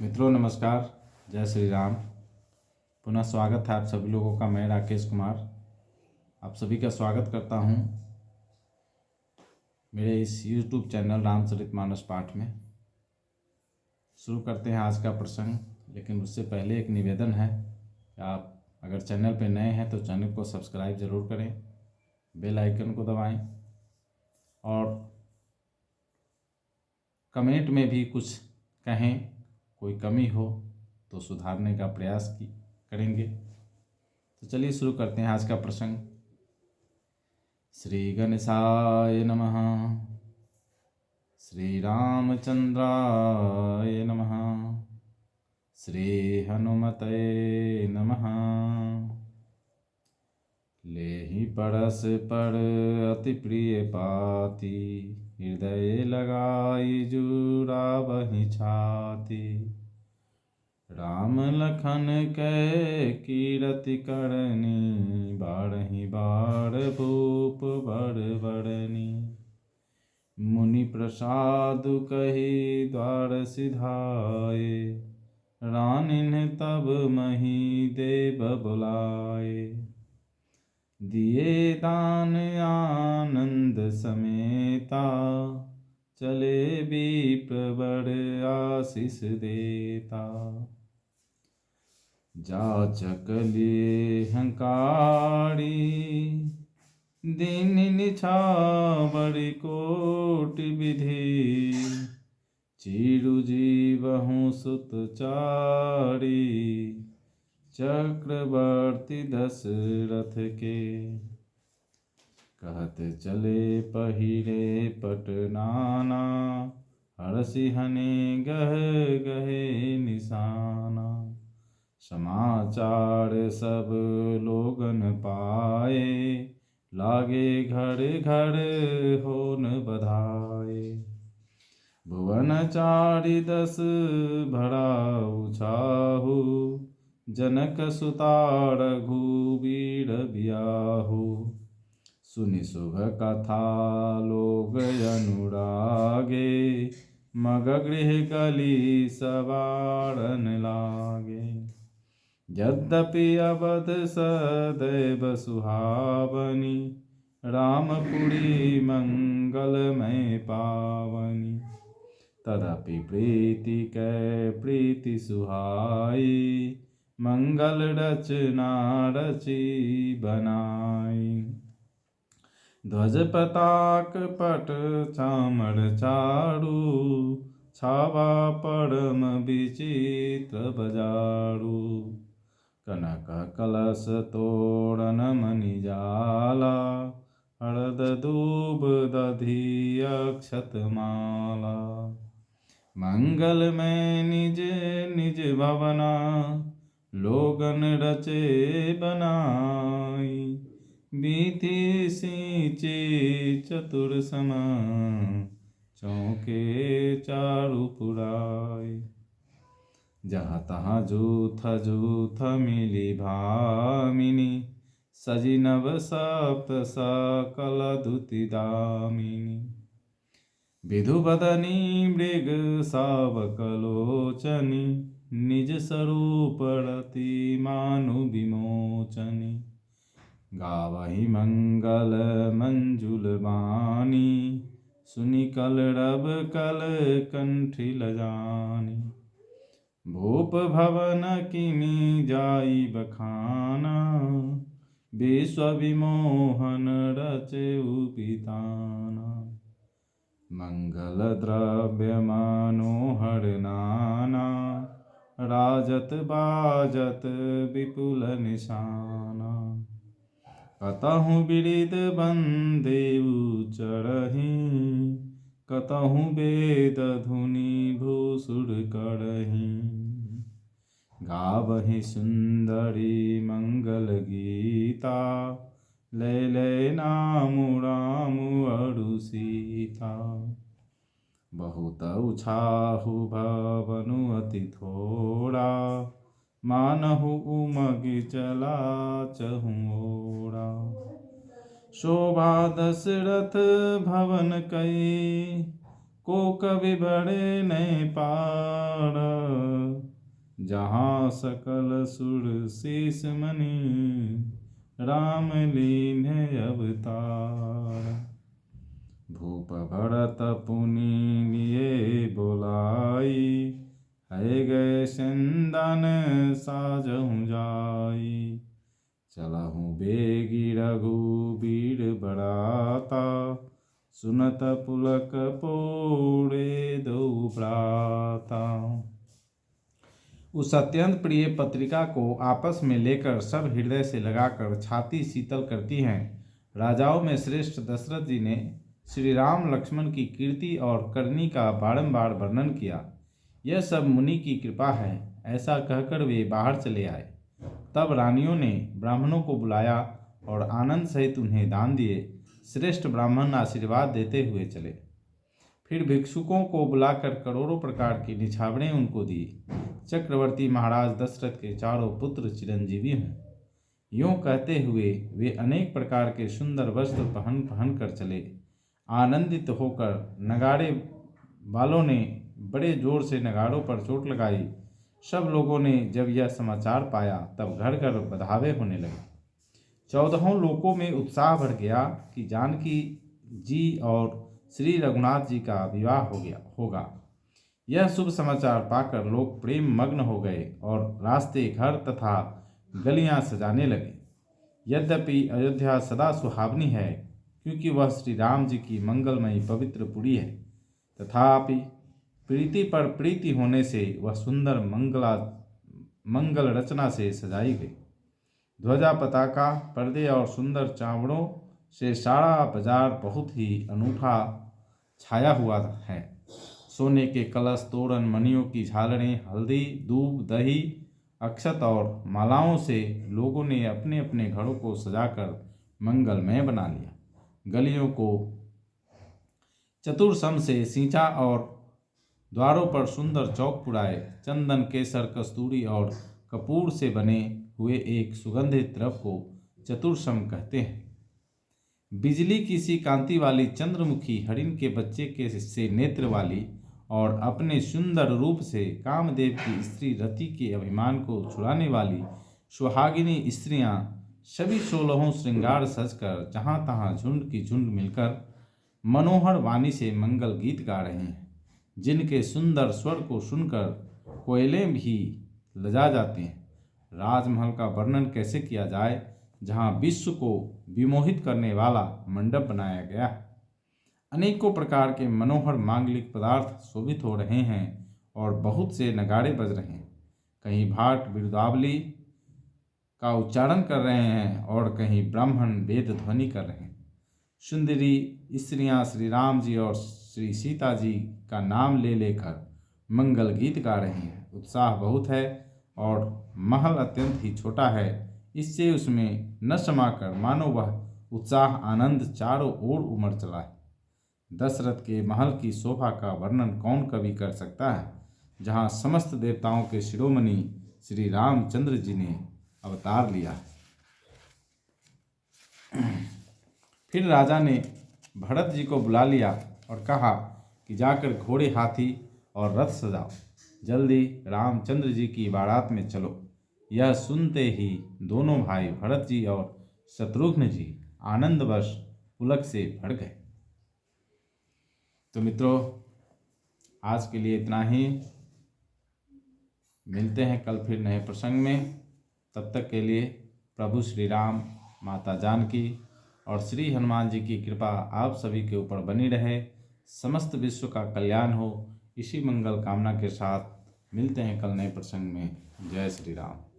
मित्रों नमस्कार, जय श्री राम। पुनः स्वागत है आप सभी लोगों का। मैं राकेश कुमार आप सभी का स्वागत करता हूं मेरे इस YouTube चैनल रामचरितमानस पाठ में। शुरू करते हैं आज का प्रसंग, लेकिन उससे पहले एक निवेदन है कि आप अगर चैनल पर नए हैं तो चैनल को सब्सक्राइब ज़रूर करें, बेल आइकन को दबाएं और कमेंट में भी कुछ कहें। कोई कमी हो तो सुधारने का प्रयास करेंगे। तो चलिए शुरू करते हैं आज का प्रसंग। श्री गणेशाय नमः। श्री रामचंद्राय नमः। श्री हनुमते नमः। लेहि परस पर अति प्रिय पाती, हृदय लगाई जुड़ावहि छाती। राम लखन कै कीरति करनी, बारहि बार भूप बड़ बड़नी। मुनि प्रसाद कही द्वार सिधाए, रानिन तब मही देव बुलाए। दिए दान आनंद समेता, चले विप्र बड़ आशीष देता। जाचक लिए हंकारी, दीन निछावर कोटि विधि। चिरु जीवहु सुत चारी, चक्रवर्ती दशरथ के। कहत चले पहिरे पटनाना, हरषि हने गह गहे निशाना। समाचार सब लोगन पाए, लागे घर घर होन बधाए। भुवन चारि दस भराउ छाहु, जनक सुता रघुवीर बियाहु। सुनि शुभ कथा लोग अनुरागे, मग गृह कली सवारन लागे। यद्यपि अवध सदैव सुहावनी, रामपुरी मंगलमय पावनी। तदपि प्रीति कै प्रीति सुहाई, मंगल रचना रची बनाई। ध्वज पताक पट चामर चारु, छावा परम विचित्र बजारू। कनक कलश तोरण मणि जाला, हरद दूब दधि अक्षत माला। मंगल में निज निज भवना, लोगन रचे बनाई। बीती सींचे चतुर सम, चौके चारु पुराई। जहाँ तहाँ जूथ जूथ मिली भामिनी, सजी नव सप्त सकल दुति दामिनी। विधुवदनी मृग सावकलोचनी, निज स्वरूप रति मानु विमोचनी। गावहि मंगल मंजुल बानी, सुनि कलरव कल कंठी लजानी। भूप भवन किमि जाई बखाना, विश्व विमोहन रचेउ पिताना। मंगल द्रव्य मनोहर नाना, राजत बाजत विपुल निशाना। कतहु बिरिद बंदेउ चढ़हि, कतहु वेद धुनि भूसुर करहि। गावहि सुंदरी मंगल गीता, लय लय नामु राम अरु सीता। बहुत उछाहु भवनु अति थोड़ा, मानहु उमगि चला चहु ओरा। शोभा दशरथ भवन कई, को कवि बड़े नहीं पार। जहाँ सकल सुर शेष मणि, राम लीन्ह अवतार। भूप भरत पुनि लिए बोलाई, है गए सिंदन साजहु जाई। चलहु बेगी रघुबीर बराता, सुनत पुलक पोड़े दो भ्राता। उस अत्यंत प्रिय पत्रिका को आपस में लेकर सब हृदय से लगाकर छाती शीतल करती हैं। राजाओं में श्रेष्ठ दशरथ जी ने श्री राम लक्ष्मण की कीर्ति और करनी का बारंबार वर्णन किया। यह सब मुनि की कृपा है, ऐसा कहकर वे बाहर चले आए। तब रानियों ने ब्राह्मणों को बुलाया और आनंद सहित उन्हें दान दिए। श्रेष्ठ ब्राह्मण आशीर्वाद देते हुए चले। फिर भिक्षुकों को बुलाकर करोड़ों प्रकार की निछावरें उनको दी। चक्रवर्ती महाराज दशरथ के चारों पुत्र चिरंजीवी हों, यूँ कहते हुए वे अनेक प्रकार के सुंदर वस्त्र पहन कर चले। आनंदित होकर नगाड़े वालों ने बड़े जोर से नगाड़ों पर चोट लगाई। सब लोगों ने जब यह समाचार पाया तब घर घर बधावे होने लगे। 14 लोकों में उत्साह बढ़ गया कि जानकी जी और श्री रघुनाथ जी का विवाह होगा। यह शुभ समाचार पाकर लोग प्रेम मग्न हो गए और रास्ते, घर तथा गलियां सजाने लगे। यद्यपि अयोध्या सदा सुहावनी है, क्योंकि वह श्री राम जी की मंगलमयी पवित्र पुरी है, तथापि प्रीति पर प्रीति होने से वह सुंदर मंगल रचना से सजाई गई। ध्वजा, पताका, पर्दे और सुंदर चावड़ों से सारा बाजार बहुत ही अनूठा छाया हुआ है। सोने के कलश, तोरण, मणियों की झालरें, हल्दी, दूब, दही, अक्षत और मालाओं से लोगों ने अपने अपने घरों को सजाकर मंगलमय बना लिया। गलियों को चतुर्सम से सींचा और द्वारों पर सुंदर चौक पुराए। चंदन, केसर, कस्तूरी और कपूर से बने हुए एक सुगंधित द्रव्य को चतुर्सम कहते हैं। बिजली की सी कांति वाली चंद्रमुखी हरिण के बच्चे के से नेत्र वाली और अपने सुंदर रूप से कामदेव की स्त्री रति के अभिमान को छुड़ाने वाली सुहागिनी स्त्रियां सभी 16 श्रृंगार सजकर जहां तहां झुंड की झुंड मिलकर मनोहर वाणी से मंगल गीत गा रहे हैं, जिनके सुंदर स्वर को सुनकर कोयले भी लजा जाते हैं। राजमहल का वर्णन कैसे किया जाए, जहां विश्व को विमोहित करने वाला मंडप बनाया गया है। अनेकों प्रकार के मनोहर मांगलिक पदार्थ शोभित हो रहे हैं और बहुत से नगाड़े बज रहे हैं। कहीं भाट बिरुदावली का उच्चारण कर रहे हैं और कहीं ब्राह्मण वेद ध्वनि कर रहे हैं। सुंदरी स्त्रियां श्री राम जी और श्री सीता जी का नाम ले लेकर मंगल गीत गा रही हैं। उत्साह बहुत है और महल अत्यंत ही छोटा है, इससे उसमें न समाकर मानो वह उत्साह आनंद चारों ओर उमड़ चला है। दशरथ के महल की शोभा का वर्णन कौन कवि कर सकता है, जहाँ समस्त देवताओं के शिरोमणि श्री रामचंद्र जी ने अवतार लिया। फिर राजा ने भरत जी को बुला लिया और कहा कि जाकर घोड़े, हाथी और रथ सजाओ, जल्दी रामचंद्र जी की बारात में चलो। यह सुनते ही दोनों भाई भरत जी और शत्रुघ्न जी आनंदवश पुलक से भर गए। तो मित्रों, आज के लिए इतना ही। मिलते हैं कल फिर नए प्रसंग में। तब तक के लिए प्रभु श्री राम, माता जानकी और श्री हनुमान जी की कृपा आप सभी के ऊपर बनी रहे। समस्त विश्व का कल्याण हो, इसी मंगल कामना के साथ मिलते हैं कल नए प्रसंग में। जय श्री राम।